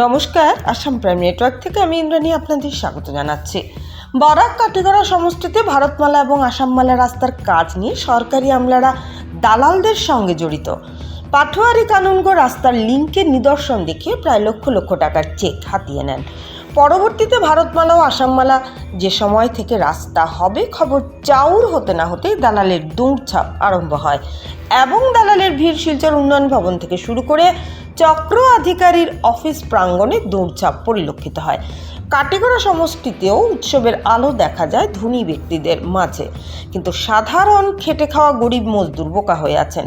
নমস্কার, Assam prime network থেকে আমি ইন্দ্রাণী আপনাদের স্বাগত জানাচ্ছি। বরাক কাটিগড়া সমষ্টিতে ভারতমালা এবং আসামমালা রাস্তার কাজ নিয়ে সরকারি আমলারা দালালদের সঙ্গে জড়িত। পাটোয়ারি কানুনগো রাস্তার লিঙ্কের নিদর্শন দেখিয়ে প্রায় লক্ষ লক্ষ টাকার চেক হাতিয়ে নেন। পরবর্তীতে ভারতমালা ও আসামমালা যে সময় থেকে রাস্তা হবে খবর চাউর হতে না হতেই দালালের দৌড়ঝাঁপ আরম্ভ হয় এবং দালালের ভিড় শিলচর উন্নয়ন ভবন থেকে শুরু করে চক্র আধিকারীর অফিস প্রাঙ্গণে দৌড়ঝাঁপ পরিলক্ষিত হয়। কাটিগড়া সমষ্টিতেও উৎসবের আলো দেখা যায় ধনী ব্যক্তিদের মাঝে, কিন্তু সাধারণ খেটে খাওয়া গরিব মজদুর বোকা হয়ে আছেন।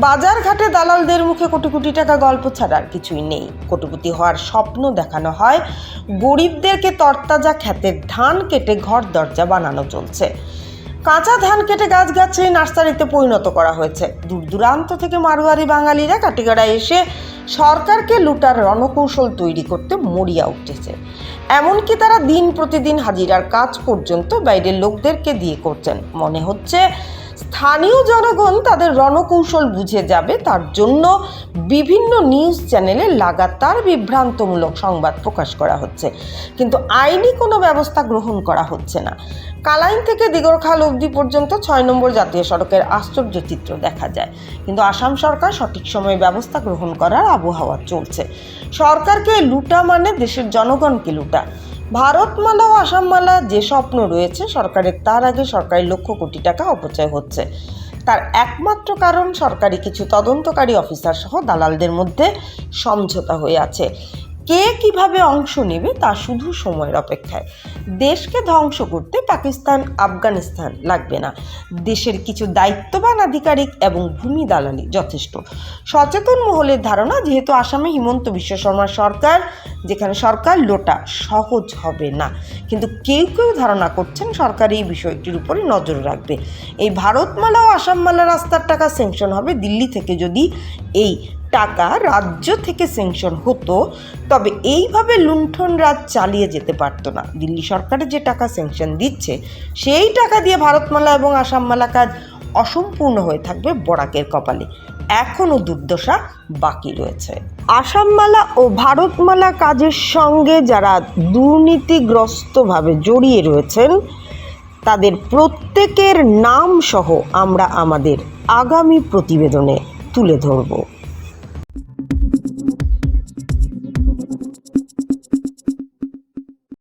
বাজার ঘাটে দালালদের মুখে কোটি কোটি টাকা গল্প ছাড়া আর কিছুই নেই। কোটিপতি হওয়ার স্বপ্ন দেখানো হয়, গরিবদেরকে তরতাজা ক্ষেতের ধান কেটে ঘর দরজা বানানো চলছে। কাঁচা ধান কেটে গাছগাছালি নার্সারিতে পরিণত করা হয়েছে। দূর দূরান্ত থেকে মারোয়ারি বাঙালিরা কাটিগড়ায় এসে সরকারকে লুটার রণকৌশল তৈরি করতে মরিয়া উঠেছে। এমনকি তারা দিন প্রতিদিন হাজিরার কাজ পর্যন্ত বাইরের লোকদেরকে দিয়ে করছেন। মনে হচ্ছে স্থানীয় জনগণ তাদের রণকৌশল বুঝে যাবে, তার জন্য বিভিন্ন নিউজ চ্যানেলে লাগাতার বিভ্রান্তমূলক সংবাদ প্রকাশ করা হচ্ছে, কিন্তু আইনি কোনো ব্যবস্থা গ্রহণ করা হচ্ছে না। কালাইন থেকে দিগরখাল অবধি পর্যন্ত ৬ নম্বর জাতীয় সড়কের আশ্চর্য চিত্র দেখা যায়, কিন্তু আসাম সরকার সঠিক সময়ে ব্যবস্থা গ্রহণ করার আবহাওয়া চলছে। সরকারকে লুটা মানে দেশের জনগণকে লুটা। ভারতমালা ও আসামমালা যে স্বপ্ন রয়েছে সরকারের, তার আগে সরকারি লক্ষ কোটি টাকা অপচয় হচ্ছে। তার একমাত্র কারণ সরকারি কিছু তদন্তকারী অফিসার সহ দালালদের মধ্যে সমঝোতা হয়ে আছে। কে কিভাবে অংশ নেবে তা শুধু সময়ের অপেক্ষায়। দেশকে ধ্বংস করতে পাকিস্তান, আফগানিস্তান লাগবে না। দেশের কিছু দায়িত্ববান আধিকারিক এবং ভূমি দালালি যথেষ্ট। সচেতন মহলের ধারণা, যেহেতু আসামে হিমন্ত বিশ্ব শর্মার সরকার, যেখানে সরকার লোটা, সহজ হবে না। কিন্তু কেউ কেউ ধারণা করছেন সরকার এই বিষয়টির উপরে নজর রাখবে। এই ভারতমালা ও আসামমালা রাস্তার টাকা স্যাংশন হবে দিল্লি থেকে। যদি এই টাকা রাজ্য থেকে স্যাংশন হতো তবে এইভাবে লুণ্ঠন রাজ চালিয়ে যেতে পারতো না। দিল্লি সরকারের যে টাকা স্যাংশন দিচ্ছে সেই টাকা দিয়ে ভারতমালা এবং আসামমালা কাজ অসম্পূর্ণ হয়ে থাকবে বরাকের কপালে। এখনও দুর্দশা বাকি রয়েছে। আসামমালা ও ভারতমালা কাজের সঙ্গে যারা দুর্নীতিগ্রস্তভাবে জড়িয়ে রয়েছেন তাদের প্রত্যেকের নাম সহ আমরা আমাদের আগামী প্রতিবেদনে তুলে ধরব।